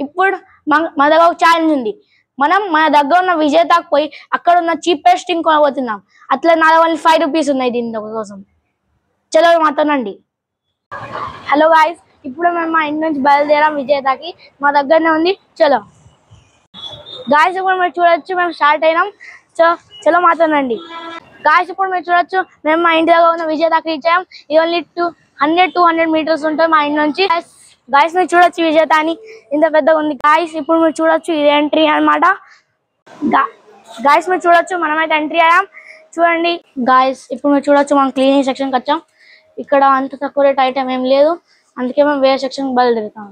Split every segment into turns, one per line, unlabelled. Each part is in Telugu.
ఇప్పుడు మా దగ్గర ఒక ఛాలెంజ్ ఉంది. మనం మన దగ్గర ఉన్న విజేతకు పోయి అక్కడ ఉన్న చీపెస్ట్ థింగ్ కొనబోతున్నాం. అట్లా నా దగ్గర 5 రూపీస్ ఉన్నాయి దీని కోసం. చలో మాతోనండి. హలో గాయ్స్, ఇప్పుడు మేము మా ఇంటి నుంచి బయలుదేరాం విజేతకి. మా దగ్గరనే ఉంది. చలో గాయ్స్, ఇప్పుడు మీరు చూడొచ్చు మేము స్టార్ట్ అయినాం. చలో మాతోనండి. గాయ్స్, ఇప్పుడు మీరు చూడొచ్చు మేము మా ఇంటి దగ్గర ఉన్న విజేతకి రీచ్ అయ్యాం. ఇది ఓన్లీ 200 మీటర్స్ ఉంటుంది మా ఇంటి నుంచి. గాయ్స్, మీరు చూడొచ్చు విజేత అని ఇంత పెద్దగా ఉంది. గాయ్స్, ఇప్పుడు మీరు చూడొచ్చు ఇది ఎంట్రీ అనమాట. గాయ్స్, మీరు చూడొచ్చు మనమైతే ఎంట్రీ అయ్యాం. చూడండి గాయ్స్, ఇప్పుడు మీరు చూడొచ్చు మనం క్లీనింగ్ సెక్షన్కి వచ్చాం. ఇక్కడ అంత తక్కువ రేట్ ఐటమ్ ఏం లేదు, అందుకే మేము వేరే సెక్షన్కి బయలుదేరుతాం.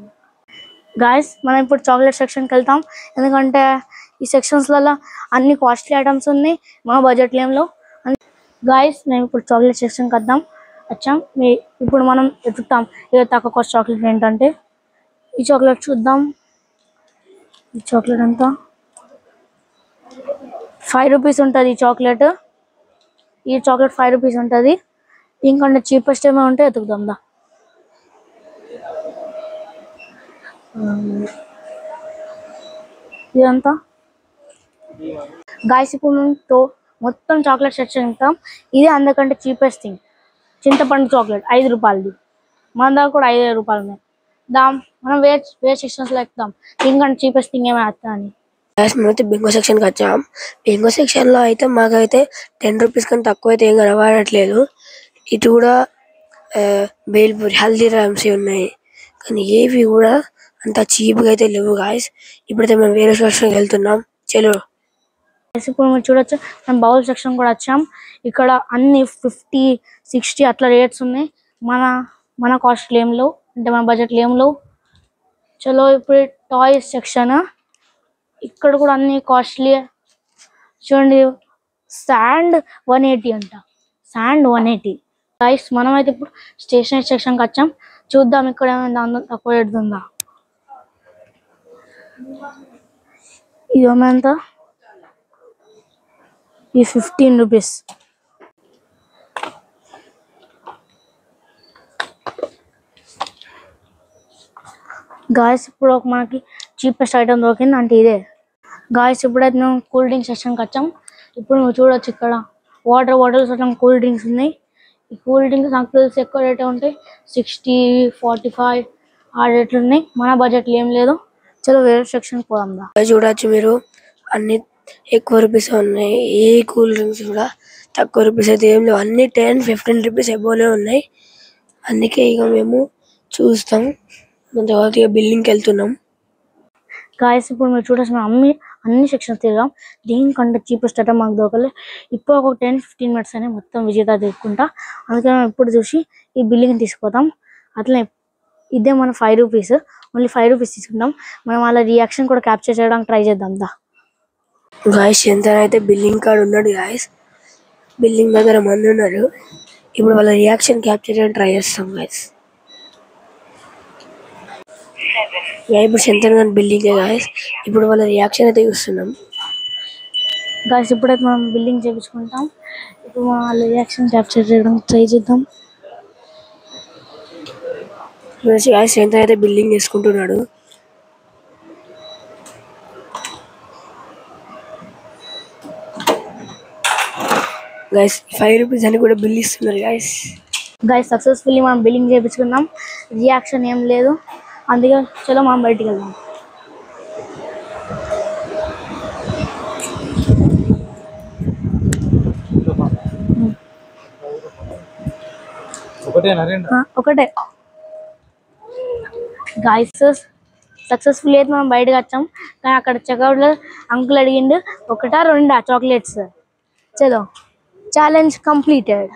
గాయ్స్, మనం ఇప్పుడు చాక్లెట్ సెక్షన్కి వెళ్తాం. ఎందుకంటే ఈ సెక్షన్స్లలో అన్ని కాస్ట్లీ ఐటమ్స్ ఉన్నాయి మా బడ్జెట్ లేమ్లో. గాయ్స్, మేము ఇప్పుడు చాక్లెట్ సెక్షన్కి వచ్చాం. ఇప్పుడు మనం ఎత్తుతాం ఇక తక్కువ కాస్ట్ చాక్లెట్ ఏంటంటే ఈ చాక్లెట్ చూద్దాం. ఈ చాక్లెట్ అంతా 5 రూపీస్ ఉంటుంది. ఈ చాక్లెట్ 5 రూపీస్ ఉంటుంది. ఇంకంటే చీపెస్ట్ ఏమో ఉంటే ఎత్తుకుదాం దా. ఇదంతా గాయ్స్, ఇప్పుడు మొత్తం చాక్లెట్ సెక్షన్ ఉంటాం. ఇది అందరికంటే చీపెస్ట్ థింగ్ చింతపండు చాక్లెట్ 5 రూపాయలది. మన దగ్గర కూడా 5 రూపాయలు ఉన్నాయి. మనం వేరే సెక్షన్స్లో ఎక్కుదాం ఇంకంటే చీపెస్ట్ థింగ్ ఏమైనా వస్తా అని.
మేమైతే బింగో సెక్షన్కి వచ్చాం. బింగో సెక్షన్లో అయితే మాకైతే 10 రూపీస్ కన్నా తక్కువ అయితే ఏం కనబడట్లేదు. ఇటు కూడా బేల్పూరి హల్దీరామ్స్ ఉన్నాయి, కానీ ఏవి కూడా అంత చీప్గా అయితే లేవు గాయ్స్. ఇప్పుడైతే మేము వేరే సెక్షన్కి వెళ్తున్నాం. చలో.
ఇప్పుడు మీరు చూడొచ్చు మేము బౌల్ సెక్షన్ కూడా వచ్చాం. ఇక్కడ అన్ని 50, 60 అట్లా రేట్స్ ఉన్నాయి. మన కాస్ట్ లేమ్లో అంటే మన బడ్జెట్ లేమ్లో. చలో ఇప్పుడు టాయ్స్ సెక్షన్. ఇక్కడ కూడా అన్ని కాస్ట్లీ. చూడండి శాండ్ 180 అంట. శాండ్ 180. గాయ్స్, మనమైతే ఇప్పుడు స్టేషనరీ సెక్షన్కి వచ్చాం. చూద్దాం ఇక్కడ ఏమైనా తక్కువ రేట్ ఉందా. ఇది ఏమంతా ఈ 15 రూపీస్. గాయ్స్, ఇప్పుడు మనకి చీపెస్ట్ ఐటమ్ దొరికింది అంటే ఇదే. గాయ్స్, ఇప్పుడైతే మేము కూల్ డ్రింక్ సెక్షన్కి వచ్చాం. ఇప్పుడు నువ్వు చూడొచ్చు ఇక్కడ వాటర్ బాటిల్స్ అట్లా కూల్ డ్రింక్స్ ఉన్నాయి. ఈ కూల్ డ్రింక్స్ నాకు తెలిసి ఎక్కువ రేటే ఉంటాయి. 60, 45 ఆ రేట్లు ఉన్నాయి. మన బడ్జెట్లో ఏం లేదు. చలో వేరే సెక్షన్కి పోదాం దా.
చూడొచ్చు మీరు అన్ని ఎక్కువ రూపీస్ ఉన్నాయి. ఏ కూల్ డ్రింక్స్ కూడా తక్కువ రూపీస్ అయితే ఏం లేవు. అన్ని 10, 15 రూపీస్ ఎబోనే ఉన్నాయి. అందుకే ఇక మేము చూస్తాం. తర్వాత ఇక బిల్లింగ్కి వెళ్తున్నాం.
గాయ్స్, ఇప్పుడు మీరు చూడొచ్చు మేము అన్ని సెక్షన్స్ తిరిగాం. దీనికంటే చీపెస్ట్ ఐటమ్ మాకు దొరకలేదు. ఇప్పుడు ఒక 10-15 మినిట్స్ అని మొత్తం విజేత తీసుకుంటా. అందుకే మేము ఇప్పుడు చూసి ఈ బిల్లింగ్ తీసుకుపోతాం. అట్లనే ఇదే మన 5 రూపీస్. ఓన్లీ 5 రూపీస్ తీసుకుంటాం. మనం వాళ్ళ రియాక్షన్ కూడా క్యాప్చర్ చేయడానికి ట్రై చేద్దాం దా.
గాయ్స్, ఎంత అయితే బిల్లింగ్ కార్డ్ ఉన్నాడు గాయ్స్. బిల్లింగ్ దగ్గర మంది ఉన్నారు. ఇప్పుడు వాళ్ళ రియాక్షన్ క్యాప్చర్ చేయడానికి ట్రై చేస్తాం గాయ్స్. ఇప్పుడు సెంటర్ బిల్డింగ్ గాయ్స్. ఇప్పుడు వాళ్ళ రియాక్షన్ అయితే చూస్తున్నాం.
గాయ్స్, ఇప్పుడైతే మనం బిల్లింగ్ చేయించుకుంటాం. ఇప్పుడు వాళ్ళ రియాక్షన్ క్యాప్చర్ చేయడానికి ట్రై చేద్దాం.
గాయ్స్, సెంటర్ అయితే బిల్లింగ్ చేసుకుంటున్నాడు. గాయ్స్, 5 రూపీస్ అని కూడా బిల్ ఇస్తున్నారు గాయ్స్.
గాయ్స్, సక్సెస్ఫుల్లీ మనం బిల్లింగ్ చేయించుకున్నాం. రియాక్షన్ ఏం లేదు. అందుకే చలో మనం బయటికి వెళ్దాం. ఒకటే. గాయ్స్, సక్సెస్ఫుల్ అయితే మనం బయటకు వచ్చాం. కానీ అక్కడ చెక్అవుట్లో అంకుల్ అడిగిండు 1, 2 చాక్లెట్స్. చలో ఛాలెంజ్ కంప్లీటెడ్.